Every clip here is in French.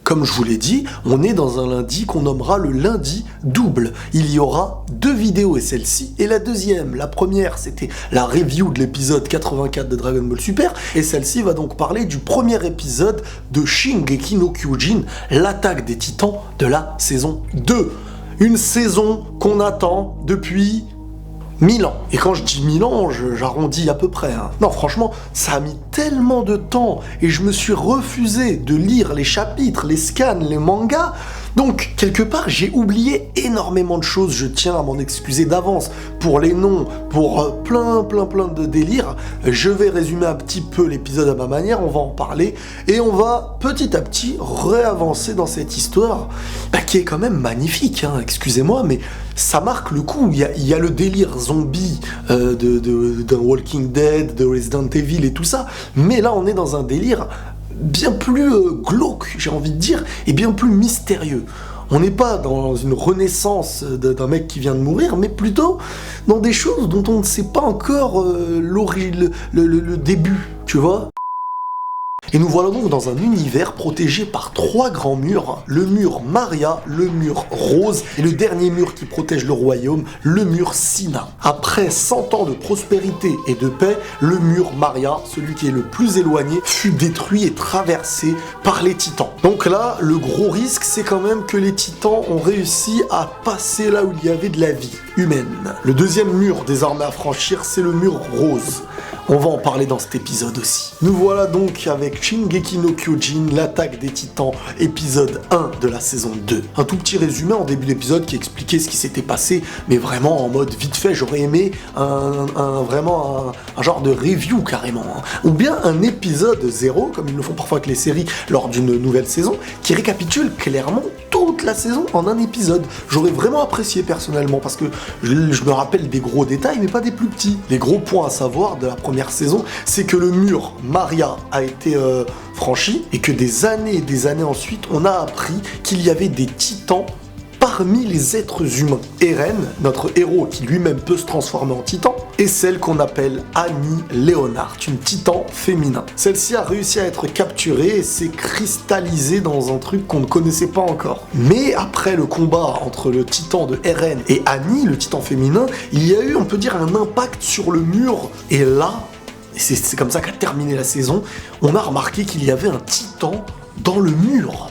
Comme je vous l'ai dit, on est dans un lundi qu'on nommera le lundi double. Il y aura 2 vidéos et celle-ci est la deuxième. La première, c'était la review de l'épisode 84 de Dragon Ball Super, et celle-ci va donc parler du premier épisode de Shingeki no Kyojin, l'attaque des titans de la saison 2. Une saison qu'on attend depuis 1000 ans. Et quand je dis 1000 ans, j'arrondis à peu près. Non, franchement, ça a mis tellement de temps et je me suis refusé de lire les chapitres, les scans, les mangas. Donc, quelque part, j'ai oublié énormément de choses. Je tiens à m'en excuser d'avance pour les noms, pour plein de délires. Je vais résumer un petit peu l'épisode à ma manière, on va en parler et on va petit à petit réavancer dans cette histoire qui est quand même magnifique, excusez-moi, mais ça marque le coup. Il y a le délire zombie d'un Walking Dead, de Resident Evil et tout ça, mais là on est dans un délire bien plus glauque, j'ai envie de dire, et bien plus mystérieux. On n'est pas dans une renaissance d'un mec qui vient de mourir, mais plutôt dans des choses dont on ne sait pas encore le début, tu vois. Et nous voilà donc dans un univers protégé par 3 grands murs, le mur Maria, le mur Rose et le dernier mur qui protège le royaume, le mur Sina. Après 100 ans de prospérité et de paix, le mur Maria, celui qui est le plus éloigné, fut détruit et traversé par les titans. Donc là, le gros risque, c'est quand même que les titans ont réussi à passer là où il y avait de la vie humaine. Le deuxième mur désormais à franchir, c'est le mur Rose. On va en parler dans cet épisode aussi. Nous voilà donc avec Shingeki no Kyojin, l'attaque des titans, épisode 1 de la saison 2. Un tout petit résumé en début d'épisode qui expliquait ce qui s'était passé, mais vraiment en mode vite fait. J'aurais aimé un genre de review carrément. Ou bien un épisode 0, comme ils le font parfois avec les séries lors d'une nouvelle saison, qui récapitule clairement toute la saison en un épisode. J'aurais vraiment apprécié personnellement, parce que je me rappelle des gros détails, mais pas des plus petits. Les gros points à savoir de la première saison, c'est que le mur Maria a été franchi, et que des années et des années ensuite, on a appris qu'il y avait des titans parmi les êtres humains. Eren, notre héros qui lui-même peut se transformer en titan, est celle qu'on appelle Annie Leonard, une titan féminin. Celle-ci a réussi à être capturée et s'est cristallisée dans un truc qu'on ne connaissait pas encore. Mais après le combat entre le titan de Eren et Annie, le titan féminin, il y a eu, on peut dire, un impact sur le mur. Et là, c'est comme ça qu'a terminé la saison, on a remarqué qu'il y avait un titan dans le mur.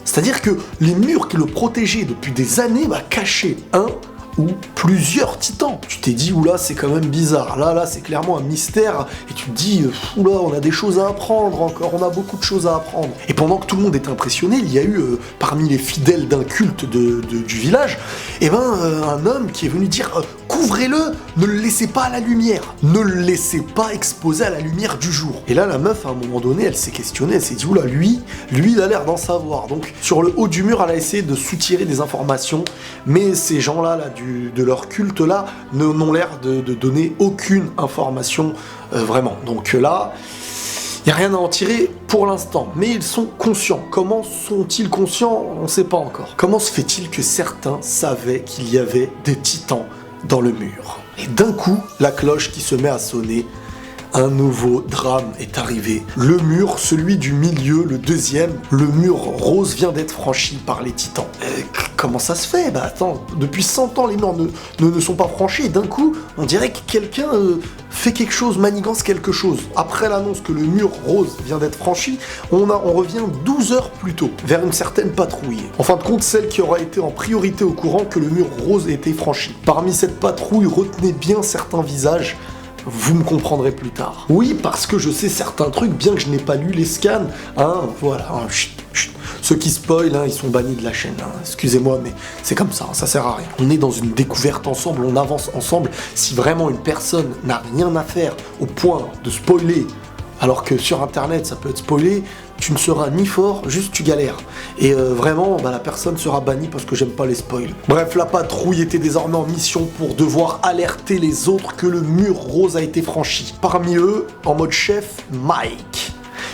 C'est-à-dire que les murs qui le protégeaient depuis des années cachaient un ou plusieurs titans. Tu t'es dit, oula, c'est quand même bizarre. Là, c'est clairement un mystère. Et tu te dis, oula, on a des choses à apprendre encore, on a beaucoup de choses à apprendre. Et pendant que tout le monde est impressionné, il y a eu, parmi les fidèles d'un culte du village, un homme qui est venu dire, couvrez-le, ne le laissez pas à la lumière. Ne le laissez pas exposé à la lumière du jour. Et là, la meuf, à un moment donné, elle s'est questionnée, elle s'est dit, oula, lui, il a l'air d'en savoir. Donc, sur le haut du mur, elle a essayé de soutirer des informations, mais ces gens-là, de leur culte-là, n'ont l'air de donner aucune information vraiment. Donc là, il n'y a rien à en tirer pour l'instant, mais ils sont conscients. Comment sont-ils conscients? On ne sait pas encore. Comment se fait-il que certains savaient qu'il y avait des titans dans le mur? Et d'un coup, la cloche qui se met à sonner, un nouveau drame est arrivé. Le mur, celui du milieu, le deuxième, le mur Rose vient d'être franchi par les titans. Comment ça se fait? Attends, depuis 100 ans, les murs ne sont pas franchis, et d'un coup, on dirait que quelqu'un fait quelque chose, manigance quelque chose. Après l'annonce que le mur Rose vient d'être franchi, on revient 12 heures plus tôt, vers une certaine patrouille. En fin de compte, celle qui aura été en priorité au courant que le mur Rose ait été franchi. Parmi cette patrouille, retenez bien certains visages. Vous me comprendrez plus tard. Oui, parce que je sais certains trucs, bien que je n'ai pas lu les scans. Voilà. Chut. Ceux qui spoilent, ils sont bannis de la chaîne. Excusez-moi, mais c'est comme ça, ça sert à rien. On est dans une découverte ensemble, on avance ensemble. Si vraiment une personne n'a rien à faire au point de spoiler, alors que sur internet ça peut être spoilé, tu ne seras ni fort, juste tu galères. Et vraiment, la personne sera bannie parce que j'aime pas les spoils. Bref, la patrouille était désormais en mission pour devoir alerter les autres que le mur Rose a été franchi. Parmi eux, en mode chef, Mike.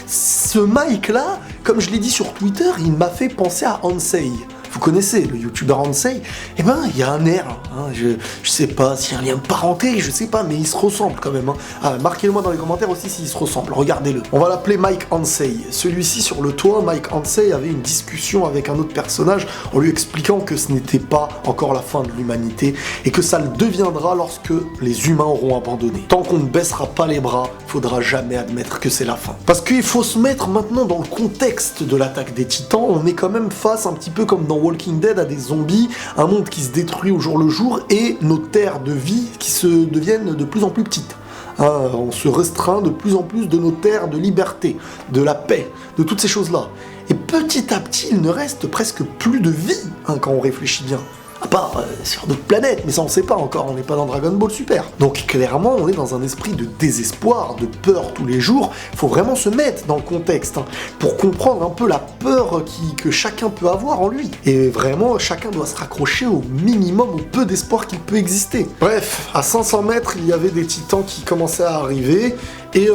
Ce Mike-là, comme je l'ai dit sur Twitter, il m'a fait penser à Ansei. vous connaissez, le youtubeur Ansei, eh ben, il y a un air, hein, je sais pas s'il y a un lien de parenté, je sais pas, mais il se ressemble quand même. Hein. Ah, marquez-le-moi dans les commentaires aussi s'il se ressemble, regardez-le. On va l'appeler Mike Ansei. Celui-ci, sur le toit, Mike Ansei avait une discussion avec un autre personnage en lui expliquant que ce n'était pas encore la fin de l'humanité et que ça le deviendra lorsque les humains auront abandonné. Tant qu'on ne baissera pas les bras, il faudra jamais admettre que c'est la fin. Parce qu'il faut se mettre maintenant dans le contexte de l'attaque des Titans, on est quand même face un petit peu comme dans Walking Dead à des zombies, un monde qui se détruit au jour le jour et nos terres de vie qui se deviennent de plus en plus petites. On se restreint de plus en plus de nos terres de liberté, de la paix, de toutes ces choses-là. Et petit à petit, il ne reste presque plus de vie, quand on réfléchit bien. À part sur d'autres planètes, mais ça on sait pas encore, on n'est pas dans Dragon Ball Super. Donc clairement, on est dans un esprit de désespoir, de peur tous les jours. Il faut vraiment se mettre dans le contexte, pour comprendre un peu la peur que chacun peut avoir en lui. Et vraiment, chacun doit se raccrocher au minimum, au peu d'espoir qu'il peut exister. Bref, à 500 mètres, il y avait des titans qui commençaient à arriver, et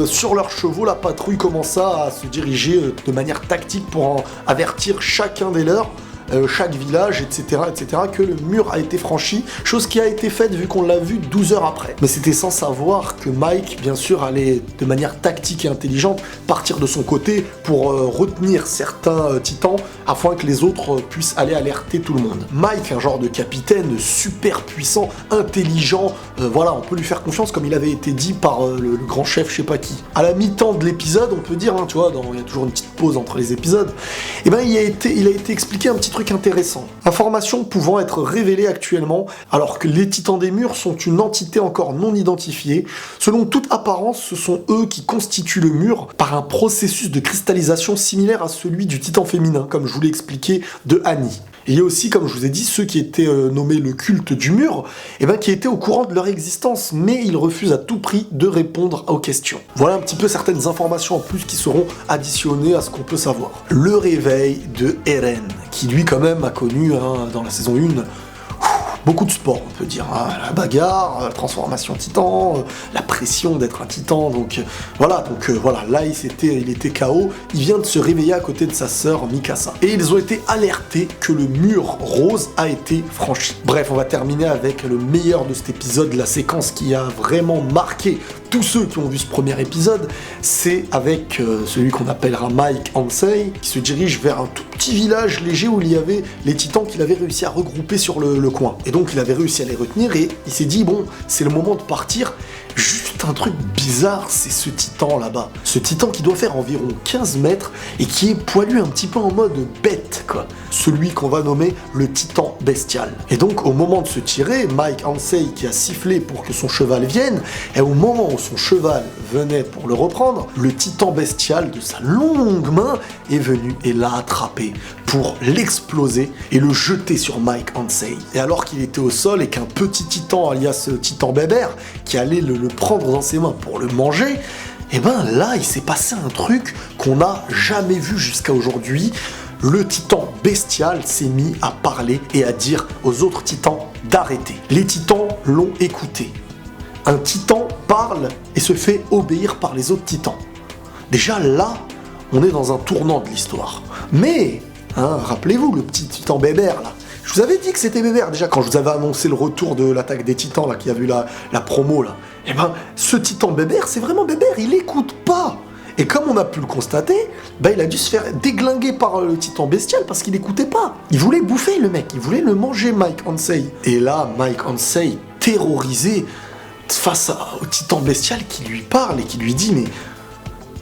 sur leurs chevaux, la patrouille commença à se diriger de manière tactique pour en avertir chacun des leurs, chaque village, etc., que le mur a été franchi, chose qui a été faite vu qu'on l'a vu 12 heures après. Mais c'était sans savoir que Mike, bien sûr, allait de manière tactique et intelligente partir de son côté pour retenir certains titans afin que les autres puissent aller alerter tout le monde. Mike, un genre de capitaine super puissant, intelligent, voilà, on peut lui faire confiance comme il avait été dit par le grand chef je sais pas qui. À la mi-temps de l'épisode, on peut dire, tu vois, il y a toujours une petite pause entre les épisodes, et ben il a été expliqué un petit truc intéressant. Information pouvant être révélée actuellement, alors que les Titans des Murs sont une entité encore non identifiée. Selon toute apparence, ce sont eux qui constituent le mur par un processus de cristallisation similaire à celui du Titan féminin, comme je vous l'ai expliqué de Annie. Et il y a aussi, comme je vous ai dit, ceux qui étaient nommés le culte du mur, qui étaient au courant de leur existence, mais ils refusent à tout prix de répondre aux questions. Voilà un petit peu certaines informations en plus qui seront additionnées à ce qu'on peut savoir. Le réveil de Eren, qui lui quand même a connu, dans la saison 1, beaucoup de sport, on peut dire, la bagarre, la transformation en titan, la pression d'être un titan, donc voilà, là il était KO, il vient de se réveiller à côté de sa sœur Mikasa. Et ils ont été alertés que le mur rose a été franchi. Bref, on va terminer avec le meilleur de cet épisode, la séquence qui a vraiment marqué tous ceux qui ont vu ce premier épisode, c'est avec celui qu'on appellera Mike Ansei, qui se dirige vers un tout petit village léger où il y avait les titans qu'il avait réussi à regrouper sur le coin. Et donc il avait réussi à les retenir et il s'est dit, bon, c'est le moment de partir. Juste un truc bizarre, c'est ce titan là-bas. Ce titan qui doit faire environ 15 mètres et qui est poilu un petit peu en mode bête, quoi. Celui qu'on va nommer le titan bestial. Et donc, au moment de se tirer, Mike Ansei qui a sifflé pour que son cheval vienne, et au moment où son cheval venait pour le reprendre, le titan bestial de sa longue main est venu et l'a attrapé pour l'exploser et le jeter sur Mike Ansei. Et alors qu'il était au sol et qu'un petit titan, alias titan bébert, qui allait le prendre dans ses mains pour le manger, et ben là il s'est passé un truc qu'on n'a jamais vu jusqu'à aujourd'hui. Le titan bestial s'est mis à parler et à dire aux autres titans d'arrêter. Les titans l'ont écouté. Un titan parle et se fait obéir par les autres titans. Déjà là, on est dans un tournant de l'histoire. Mais, rappelez-vous, le petit titan bébert là, je vous avais dit que c'était Bébert déjà quand je vous avais annoncé le retour de l'attaque des titans là, qui a vu la promo là. Et ben ce titan Bébert, c'est vraiment Bébert, il écoute pas. Et comme on a pu le constater, il a dû se faire déglinguer par le titan bestial parce qu'il écoutait pas. Il voulait bouffer le mec, il voulait le manger Mike Ansei. Et là, Mike Ansei, terrorisé face au titan bestial qui lui parle et qui lui dit mais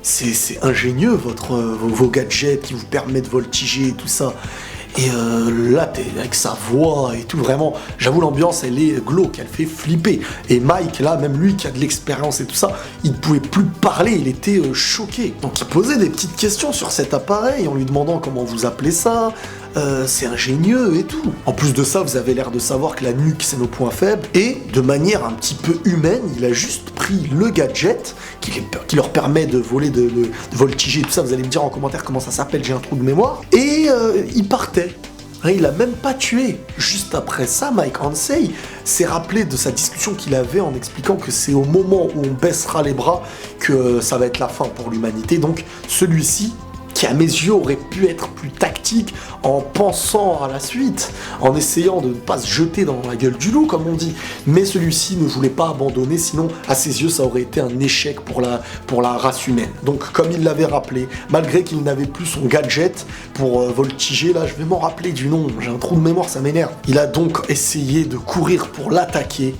c'est ingénieux vos gadgets qui vous permettent de voltiger et tout ça. Et là, avec sa voix et tout, vraiment, j'avoue, l'ambiance, elle est glauque, elle fait flipper. Et Mike, là, même lui qui a de l'expérience et tout ça, il ne pouvait plus parler, il était choqué. Donc il posait des petites questions sur cet appareil en lui demandant comment vous appelez ça, c'est ingénieux et tout. En plus de ça, vous avez l'air de savoir que la nuque, c'est nos points faibles. Et de manière un petit peu humaine, il a juste pris le gadget qui leur permet de voler, de voltiger, tout ça. Vous allez me dire en commentaire comment ça s'appelle, j'ai un trou de mémoire. Et il partait. Il a même pas tué. Juste après ça, Mike Ansei s'est rappelé de sa discussion qu'il avait en expliquant que c'est au moment où on baissera les bras que ça va être la fin pour l'humanité. Donc celui-ci, qui à mes yeux aurait pu être plus tactique en pensant à la suite, en essayant de ne pas se jeter dans la gueule du loup comme on dit, mais celui-ci ne voulait pas abandonner, sinon à ses yeux ça aurait été un échec pour la race humaine. Donc comme il l'avait rappelé, malgré qu'il n'avait plus son gadget pour voltiger, là je vais m'en rappeler du nom, j'ai un trou de mémoire, ça m'énerve. Il a donc essayé de courir pour l'attaquer,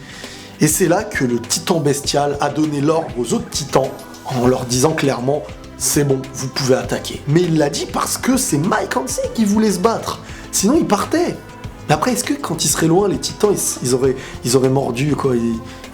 et c'est là que le titan bestial a donné l'ordre aux autres titans en leur disant clairement c'est bon, vous pouvez attaquer. Mais il l'a dit parce que c'est Mike Ansei qui voulait se battre. Sinon, il partait. Mais après, est-ce que quand il serait loin, les titans, ils auraient mordu, quoi,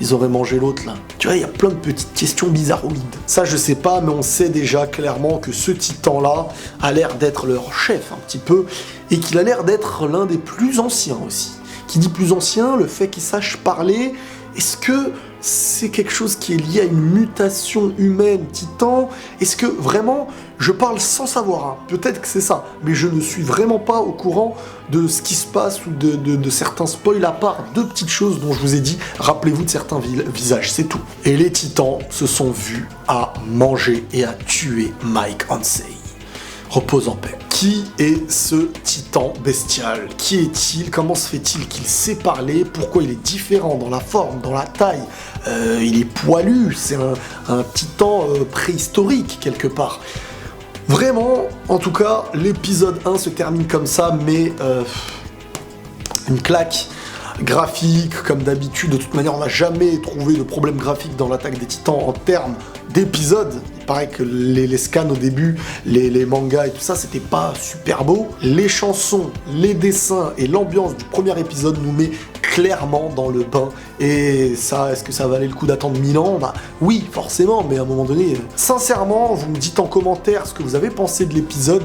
ils auraient mangé l'autre, là? Tu vois, il y a plein de petites questions bizarroïdes. Ça, je sais pas, mais on sait déjà clairement que ce titan-là a l'air d'être leur chef, un petit peu, et qu'il a l'air d'être l'un des plus anciens aussi. Qui dit plus ancien, le fait qu'il sache parler, est-ce que c'est quelque chose qui est lié à une mutation humaine titan? Est-ce que vraiment, je parle sans savoir, hein, peut-être que c'est ça, mais je ne suis vraiment pas au courant de ce qui se passe ou de certains spoils, à part deux petites choses dont je vous ai dit, rappelez-vous de certains visages, c'est tout. Et les titans se sont vus à manger et à tuer Mike Ansei. Repose en paix. Qui est ce titan bestial? Qui est-il? Comment se fait-il qu'il sait parler? Pourquoi il est différent dans la forme, dans la taille? Il est poilu, c'est un titan préhistorique quelque part. Vraiment, en tout cas, l'épisode 1 se termine comme ça, mais une claque graphique, comme d'habitude. De toute manière, on n'a jamais trouvé de problème graphique dans l'attaque des titans en termes d'épisodes. Il paraît que les scans au début, les mangas et tout ça, c'était pas super beau. Les chansons, les dessins et l'ambiance du premier épisode nous met clairement dans le bain. Et ça, est-ce que ça valait le coup d'attendre 1000 ans? Bah oui, forcément, mais à un moment donné, sincèrement, vous me dites en commentaire ce que vous avez pensé de l'épisode.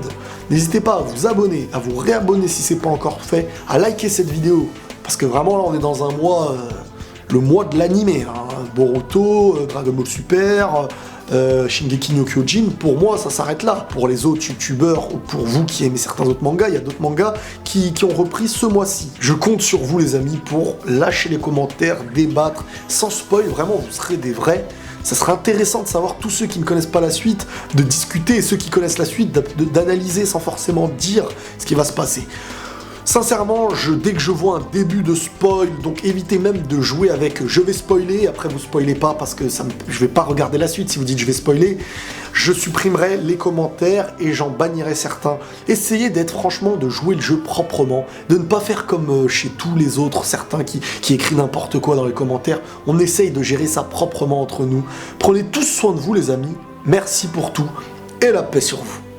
N'hésitez pas à vous abonner, à vous réabonner si c'est pas encore fait, à liker cette vidéo. Parce que vraiment, là, on est dans un mois, le mois de l'animé. Hein. Boruto, Dragon Ball Super, Shingeki no Kyojin, pour moi, ça s'arrête là. Pour les autres youtubeurs ou pour vous qui aimez certains autres mangas, il y a d'autres mangas qui ont repris ce mois-ci. Je compte sur vous, les amis, pour lâcher les commentaires, débattre, sans spoil. Vraiment, vous serez des vrais. Ça serait intéressant de savoir, tous ceux qui ne connaissent pas la suite, de discuter, et ceux qui connaissent la suite, d'analyser sans forcément dire ce qui va se passer. Sincèrement, dès que je vois un début de spoil, donc évitez même de jouer avec je vais spoiler, après vous spoilez pas parce que je vais pas regarder la suite si vous dites je vais spoiler, je supprimerai les commentaires et j'en bannirai certains. Essayez d'être franchement, de jouer le jeu proprement, de ne pas faire comme chez tous les autres, certains qui écrivent n'importe quoi dans les commentaires. On essaye de gérer ça proprement entre nous. Prenez tous soin de vous les amis, merci pour tout et la paix sur vous.